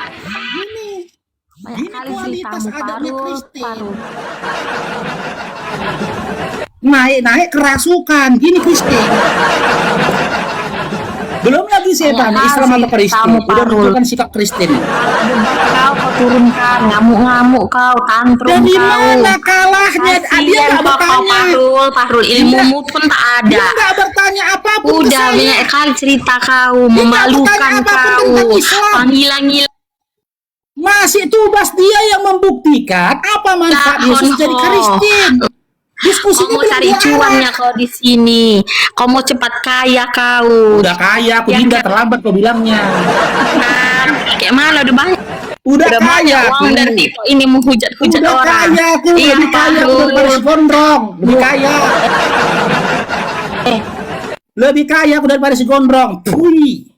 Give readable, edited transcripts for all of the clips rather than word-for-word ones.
Gini, Banyak gini kali kualitas ceritamu, adabnya Parul. Kristen. Parul. Naik-naik kerasukan, gini Kristen. Belum lagi saya Banyak tanya kali Islam atau Kristen, ceritamu, udah Parul. menunjukkan sikap Kristen. Kalah debat kau turunkan, ngamuk-ngamuk kau, tantrum Dari kau. mana kalahnya? Dia Kasian nggak kau, bertanya. Parul, ilmumu pun tak Dia ada. nggak bertanya apapun ke Udah saya. banyak kali cerita kau, Dia nggak bertanya memalukan apapun kau, tentang Islam. panggilan-ngilang Masih tubas dia yang membuktikan apa manfaat Yesus jadi Kristen. Kau Diskusinya mau belum cari dua cuannya arah. kau di sini. Kau mau cepat kaya kau. Udah kaya, aku Ya Dinda kan? terlambat kau bilangnya. Kan? Kayak mana udah banyak. Udah Udah banyak kaya uang aku. dari TikTok ini menghujat-hujat Udah orang. kaya aku, Iya, lebih kaya aku daripada si Parul. Gondrong. Lebih kaya. Lebih kaya aku daripada si Gondrong. Pui.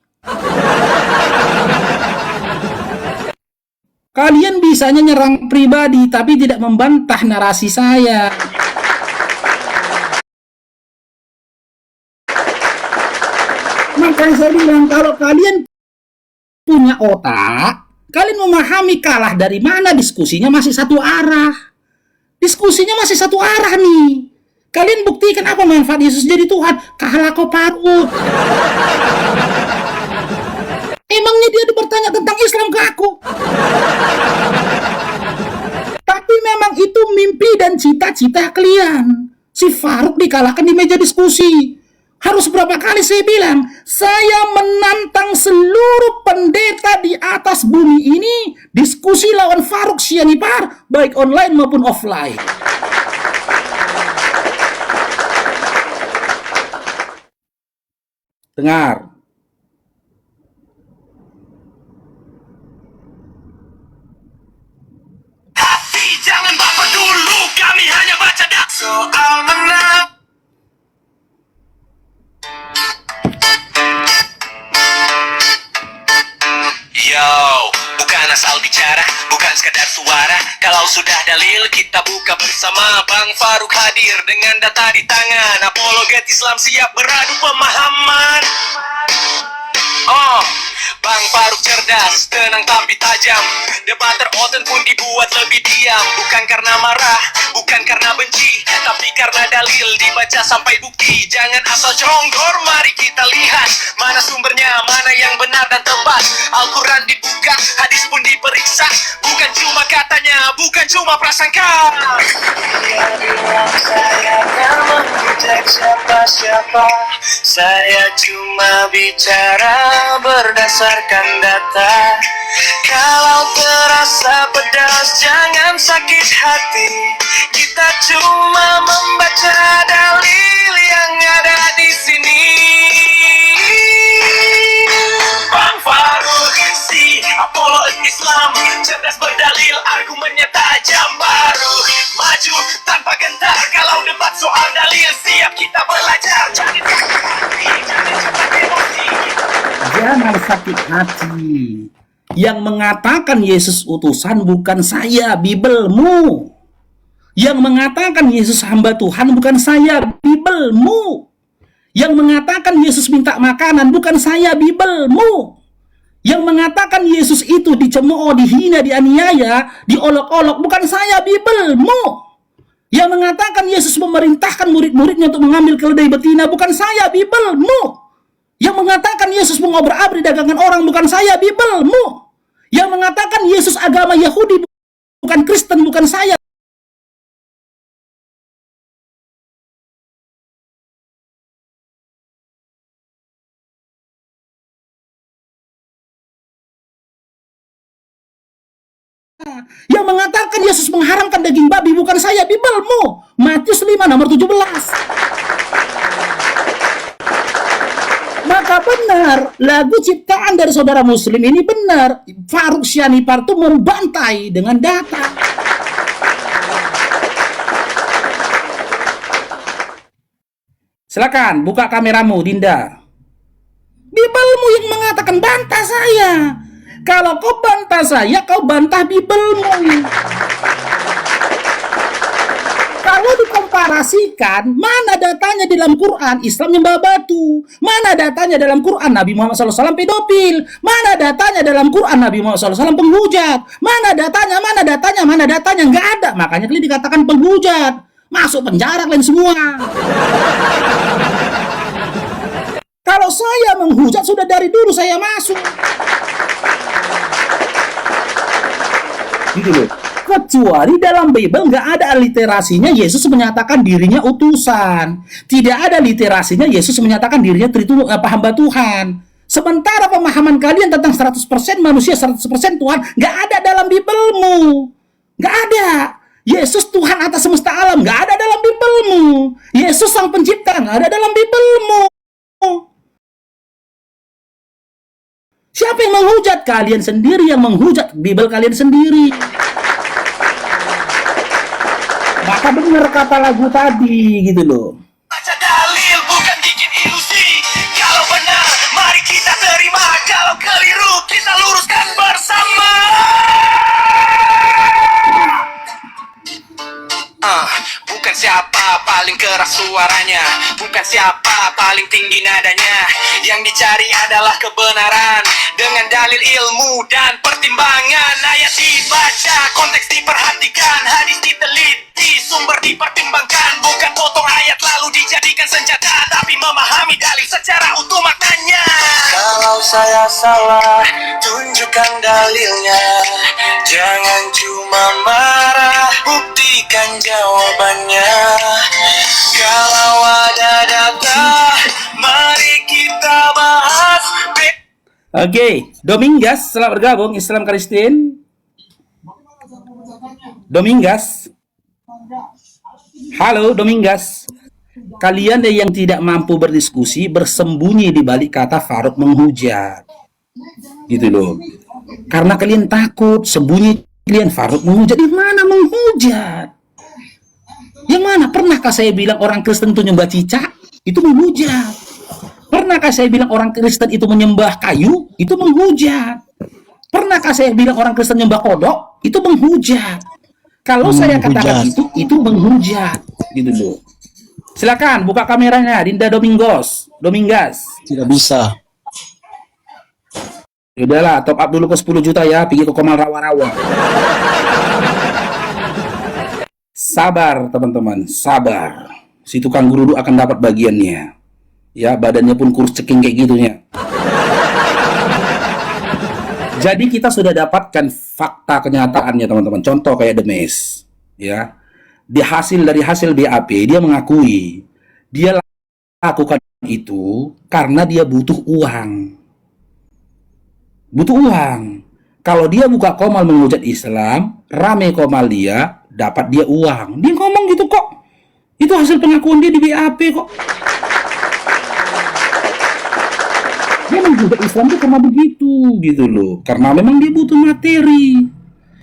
Kalian bisanya nyerang pribadi tapi tidak membantah narasi saya. Makanya saya bilang kalau kalian punya otak, kalian memahami kalah dari mana, diskusinya masih satu arah. Diskusinya masih satu arah nih. Kalian buktikan apa manfaat Yesus jadi Tuhan. Kalah kau Parut. Emangnya dia bertanya tentang Islam ke aku? Tapi memang itu mimpi dan cita-cita kalian. Si Faruk dikalahkan di meja diskusi. Harus berapa kali saya bilang, saya menantang seluruh pendeta di atas bumi ini diskusi lawan Faruk Sianipar, baik online maupun offline. Dengar. Tapi jangan baper dulu, kami hanya baca soal menang. Yo, bukan asal bicara, bukan sekadar suara. Kalau sudah dalil, kita buka bersama. Bang Faruk hadir dengan data di tangan. Apologet Islam siap beradu pemahaman. Oh, Bang Faruk cerdas, tenang tapi tajam. Debater oten pun dibuat lebih diam. Bukan karena marah, bukan karena benci, tapi karena dalil dibaca sampai bukti. Jangan asal conggor, mari kita lihat mana sumbernya, mana yang benar dan tepat. Al-Quran dibuka, hadis pun diperiksa. Bukan cuma katanya, bukan cuma prasangka. Dia bilang saya tak menghujat siapa-siapa. Saya cuma bicara berdasarkan data. Kalau terasa pedas jangan sakit hati. Kita cuma membaca dalil yang ada di sini. Bang Faruk si apologet Islam, cerdas berdalil, argumennya tajam. Baru maju tanpa gentar kalau debat soal dalil. Siap kita belajar, jangan sakit hati, jangan cepat emosi. Jangan sakit hati. Yang mengatakan Yesus utusan bukan saya, Bibelmu. Yang mengatakan Yesus hamba Tuhan bukan saya, Bibelmu. Yang mengatakan Yesus minta makanan bukan saya, Bibelmu. Yang mengatakan Yesus itu dicemooh, dihina, dianiaya, diolok-olok bukan saya, Bibelmu. Yang mengatakan Yesus memerintahkan murid-muridnya untuk mengambil keledai betina bukan saya, Bibelmu. Yang mengatakan Yesus mengobrak-abrik dagangan orang bukan saya, Bibelmu. Yang mengatakan Yesus agama Yahudi bukan Kristen bukan saya. Yang mengatakan Yesus mengharamkan daging babi bukan saya, Bibelmu. Matius 5 nomor 17. Maka benar, lagu ciptaan dari saudara muslim ini benar. Faruk Sianipar itu membantai dengan data. Silakan buka kameramu, Dinda. Bibelmu yang mengatakan bantah saya. Kalau kau bantah saya, kau bantah Bibelmu. Kalau dikompar komparasikan, mana datanya dalam Quran Islam nyembah batu, mana datanya dalam Quran Nabi Muhammad SAW pedofil, mana datanya dalam Quran Nabi Muhammad SAW penghujat, mana datanya, nggak ada. Makanya kalian dikatakan penghujat, masuk penjara kalian semua. Kalau saya menghujat sudah dari dulu saya masuk. Gitu loh. Kecuali dalam Bible nggak ada literasinya Yesus menyatakan dirinya utusan. Tidak ada literasinya Yesus menyatakan dirinya hamba Tuhan. Sementara pemahaman kalian tentang 100% manusia, 100% Tuhan, nggak ada dalam Bible-mu. Nggak ada. Yesus Tuhan atas semesta alam, nggak ada dalam Bible-mu. Yesus sang pencipta, nggak ada dalam Bible-mu. Siapa yang menghujat? Kalian sendiri yang menghujat Bible kalian sendiri. Maka benar kata lagu tadi gitu loh. Baca dalil bukan bikin ilusi. Kalau benar mari kita terima, kalau keliru kita luruskan bersama. Bukan siapa paling keras suaranya, bukan siapa paling tinggi nadanya. Yang dicari adalah kebenaran dengan dalil ilmu dan pertimbangan. Ayat dibaca, konteks diperhatikan, hadis diteliti, sumber dipertimbangkan. Bukan potong ayat lalu dijadikan senjata, tapi memahami dalil secara utuh maknanya. Kalau saya salah, tunjukkan dalilnya. Jangan cuma marah, buktikan jawabannya. Kalau ada data, mari kita bahas. Oke, Domingas setelah bergabung Islam Kristen. Domingas. Halo Domingas. Kalian yang tidak mampu berdiskusi bersembunyi di balik kata Farouk menghujat. Gitu loh. Karena kalian takut sembunyi kalian Farouk menghujat. Di mana menghujat? Yang mana? Pernahkah saya bilang orang Kristen itu nyembah cicak? Itu menghujat. Pernahkah saya bilang orang Kristen itu menyembah kayu? Itu menghujat. Pernahkah saya bilang orang Kristen menyembah kodok? Itu menghujat. Kalau saya katakan itu menghujat. Gitu loh. Silakan buka kameranya, Dinda Domingas. Tidak bisa. Yaudahlah, top up dulu ke 10 juta ya, pergi ke Komal Rawa-Rawa. Sabar teman-teman, sabar. Si tukang geruduk akan dapat bagiannya. Ya, badannya pun kurus ceking kayak gitunya. Jadi kita sudah dapatkan fakta kenyataannya teman-teman. Contoh kayak The Mes, ya. Dari hasil BAP dia mengakui dia lakukan itu karena dia butuh uang. Butuh uang. Kalau dia buka Komal menghujat Islam, rame Komal dia, dapat dia uang. Dia ngomong gitu kok. Itu hasil pengakuan dia di BAP kok. Dia menghujat Islam itu karena begitu gitu loh. Karena memang dia butuh materi.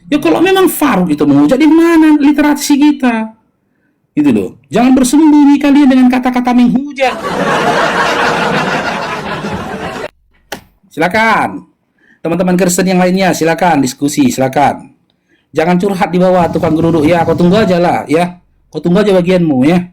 Ya kalau memang Farouk itu menghujat, di mana literasi kita? Gitu loh. Jangan bersembunyi kalian dengan kata-kata menghujat. Silakan. Teman-teman Kristen yang lainnya silakan diskusi, silakan. Jangan curhat di bawah tukang geruduk ya. Kau tunggu aja lah ya. Kau tunggu aja bagianmu ya.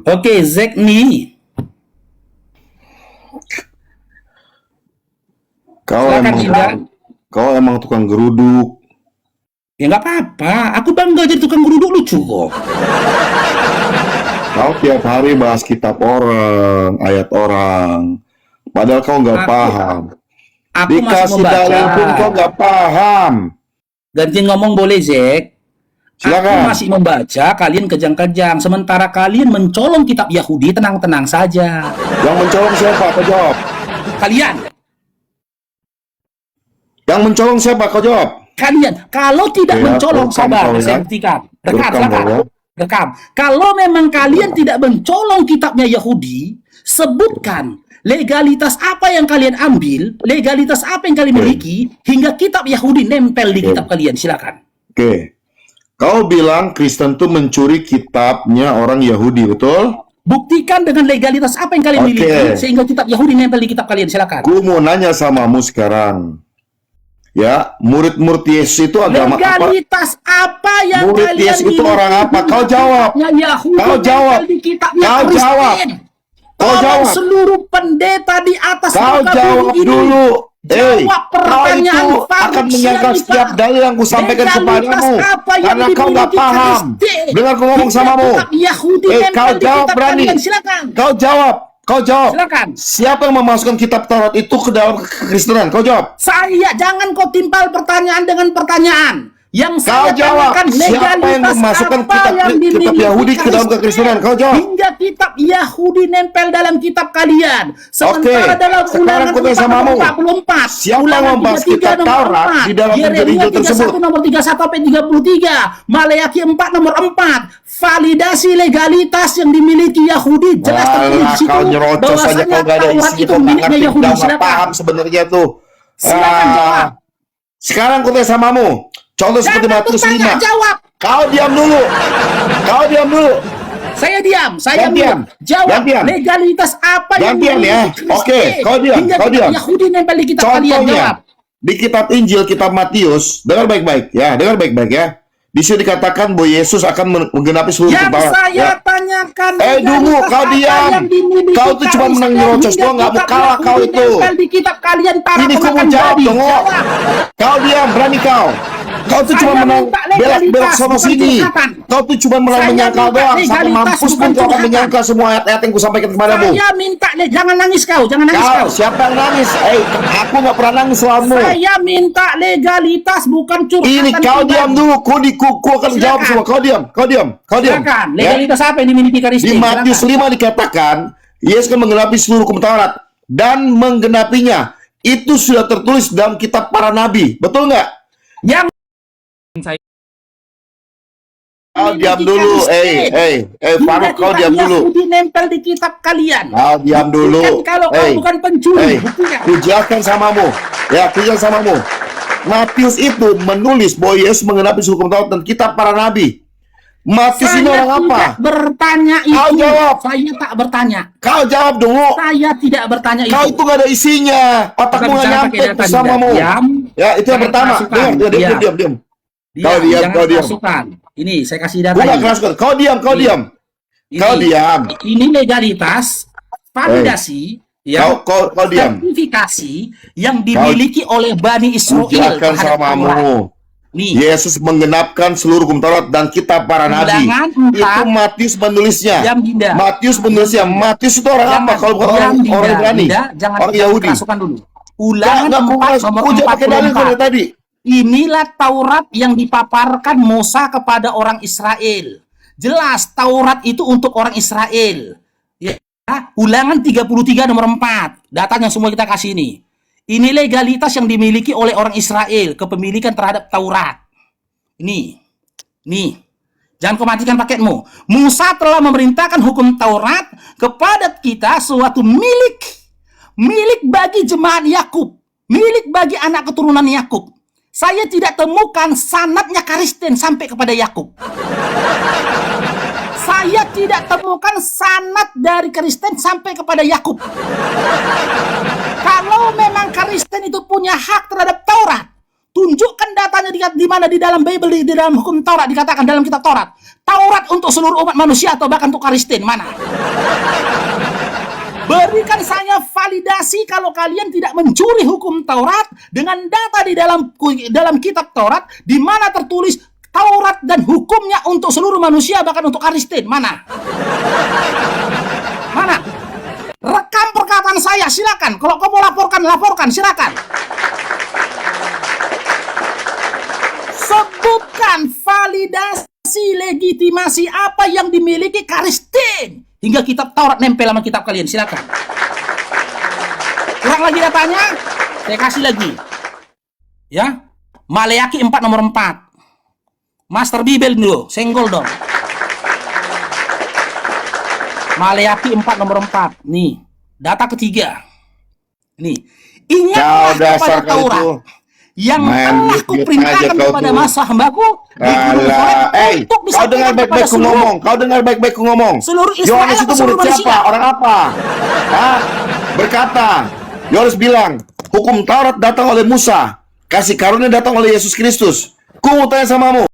Oke, Zekni. Kau emang tukang geruduk. Ya nggak apa-apa, aku bangga jadi tukang geruduk, lucu kok. Kau tiap hari bahas kitab orang, ayat orang. Padahal kau nggak paham. Aku masih Dikasih dalil pun membaca. kau nggak paham. Ganti ngomong boleh, Zek? Silakan. Aku masih membaca, kalian kejang-kejang. Sementara kalian mencolong kitab Yahudi, tenang-tenang saja. Yang mencolong siapa? Kau jawab. Kalian, Yang mencolong siapa? Kau jawab. kalian, kalau tidak Ya, mencolong, rekam sabar, kau ya. saya buktikan. Rekam, Rekam silakan. kau ya. Rekam. Kalau memang kalian tidak mencolong kitabnya Yahudi, sebutkan legalitas apa yang kalian ambil, legalitas apa yang kalian miliki, hingga kitab Yahudi nempel di kitab kalian. Silakan. Oke. Kau bilang Kristen tuh mencuri kitabnya orang Yahudi, betul? Buktikan dengan legalitas apa yang kalian Oke. miliki sehingga kitab Yahudi nempel di kitab kalian. Silakan. Gue mau nanya samamu sekarang. Ya, murid-murid Yesus itu agama apa? Legalitas apa yang Murid kalian Yesus itu miliki? orang apa? Kau jawab. Kitabnya Yahudi Kau jawab. nempel di kitabnya Kau Kristen. jawab. Kau Tolong jawab. seluruh pendeta di atas Kau muka jawab bumi ini. dulu. Jawab Kau pertanyaan itu Faruk akan menyangkal Sianipar. setiap dalil yang kusampaikan Legalitas kepadamu. apa yang Karena kau nggak dimiliki paham. Kristen? Dengar aku ngomong Hingga samamu. kitab Yahudi Kau nempel di jawab kitab berani. kalian. Silakan. Kau jawab. Kau jawab. Silakan. Siapa yang memasukkan kitab Taurat itu ke dalam kekristenan? Kau jawab. Saya jangan kau timpal pertanyaan dengan pertanyaan. Yang Kau saya jawab. tanyakan Siapa yang legalitas memasukkan apa kitab yang dimiliki Yahudi ke dalam Kristen kekristenan? Kau jawab. hingga kitab Yahudi nempel dalam kitab kalian. Sementara Oke, dalam sekarang aku tanya samamu. 44, Siapa yang Ulangan membahas 33 kitab nomor Taurat 4, di dalam Yeremia Injil tersebut? 31 nomor 31 sampai 33, Maleakhi 4 nomor 4, validasi legalitas yang dimiliki Yahudi jelas tertulis di Alah, situ kau nyerocos saja, kau gak ada Taurat isinya, itu kau nggak miliknya ngerti, Yahudi. kau nggak Silakan. paham sebenarnya tuh. Silakan jawab. Sekarang aku tanya samamu. Contoh seperti Jangan Matius bertanya, 5. jawab. Kau diam dulu. Kau diam dulu. Saya diam, saya Jangan diam. jawab Jangan diam. legalitas apa Jangan yang diam, ya. dimiliki Kristen Oke, kau diam, hingga kau kitab diam. Yahudi nempel di kitab kalian. Jawab. Contohnya, di kitab Injil, kitab Matius, dengar baik-baik ya, dengar baik-baik ya. Di situ dikatakan bahwa Yesus akan menggenapi seluruh Yang Taurat. saya Ya. tanyakan Dungu, legalitas kau apa diam. yang dimiliki Kau tuh cuma Kristen menang nyerocos hingga doang, nggak mau kitab kalah kau Yahudi itu. nempel di kitab kalian para Ini kau mau pemakan jawab babi. dong, oh. Jawab. Kau diam, berani kau. Kau tuh cuma Saya menang minta belak-belak legalitas, sama bukan sini. curhatan. Kau tuh cuma menang Saya menyangkal minta doang. Sampai legalitas, mampus bukan pun kau akan curhatan. menyangkal semua ayat-ayat yang kusampaikan kepadamu. Saya minta jangan nangis kau, jangan nangis Kau, kau. siapa yang nangis? Aku nggak pernah nangis selalu. Saya minta legalitas bukan curhatan. Ini kau pribadi. diam dulu, ku akan Silakan. jawab semua. Kau diam, kau diam, kau diam. Silakan. Ya? Legalitas apa yang dimiliki Kristen? Di Matius Silakan. 5 dikatakan, Yesus akan menggenapi seluruh hukum Taurat dan menggenapinya. Itu sudah tertulis dalam kitab para nabi. Betul nggak? Yang Kau diam dulu, Faruk, kau diam dulu. Yahudi nempel di kitab kalian. Kau diam dulu. Buktikan kalau kau bukan pencuri. Buktikan. Kujelaskan samamu. Ya, kujelaskan samamu. Matius itu menulis bahwa Yesus menggenapi seluruh hukum Taurat dan kitab para nabi. Matius ini orang apa? tidak bertanya itu. Kau jawab. Saya tak bertanya. Kau jawab dong. Saya tidak bertanya Kau itu. itu gak ada isinya. Otakmu Bukan gak bicara nyampe pakai data, bersamamu. diam. Ya, itu yang Jangan pertama. kerasukan. Diam. Kau diam, jangan kau diam. kerasukan. Ini saya kasih data. Bukan ini. kerasukan. Kau diam, kau Ini. diam. Ini. Kau diam. Ini legalitas, validasi, Kau diam. sertifikasi yang dimiliki oleh Bani Israel Ucapkan terhadap Taurat. samamu. Nih, Yesus menggenapkan seluruh hukum Taurat dan kitab para nabi. Ulangan 4. Itu Matius menulisnya. Diam, Dinda. Matius menulisnya. Matius itu orang apa? Kalau bukan orang Ibrani. Jangan Orang Yahudi. kerasukan dulu. Ulangan 4 nomor Ku pakai dalil dari 44. tadi. Inilah Taurat yang dipaparkan Musa kepada orang Israel. Jelas Taurat itu untuk orang Israel. Ya, Ulangan 33 nomor 4. Datanya semua kita kasih ini. Ini legalitas yang dimiliki oleh orang Israel, kepemilikan terhadap Taurat. Ini. Nih. Jangan kau matikan paketmu. Musa telah memerintahkan hukum Taurat kepada kita suatu milik bagi jemaat Yakub, milik bagi anak keturunan Yakub. Saya tidak temukan sanadnya Kristen sampai kepada Yakub. Saya tidak temukan sanad dari Kristen sampai kepada Yakub. Kalau memang Kristen itu punya hak terhadap Taurat, tunjukkan datanya di mana di dalam Bible, di dalam hukum Taurat dikatakan dalam kitab Taurat. Taurat untuk seluruh umat manusia atau bahkan untuk Kristen, mana? Berikan saya validasi kalau kalian tidak mencuri hukum Taurat dengan data di dalam kitab Taurat di mana tertulis Taurat dan hukumnya untuk seluruh manusia bahkan untuk Kristen. Mana? Mana? Rekam perkataan saya, silakan. Kalau kau mau laporkan, silakan. Sebutkan validasi legitimasi apa yang dimiliki Kristen hingga kitab Taurat nempel sama kitab kalian, silakan. Kurang lagi datanya, saya kasih lagi. Ya, Maleakhi 4 nomor 4. Master Bible dulu, senggol dong. Maleakhi 4 nomor 4. Nih, data ketiga. Nih, ingatlah kepada Taurat yang Man, telah diam aja kuperintahkan kau kepada tuh. masa hambaku di gunung Alah, Horeb untuk kau dengar disampaikan baik-baik kepada ku seluruh ngomong. Kau dengar baik-baik ku ngomong. seluruh Israel Yohanes atau itu seluruh murid siapa? manusia? Orang apa? Hah? Berkata, Yohanes bilang, hukum Taurat datang oleh Musa, kasih karunia datang oleh Yesus Kristus. Ku mau tanya samamu,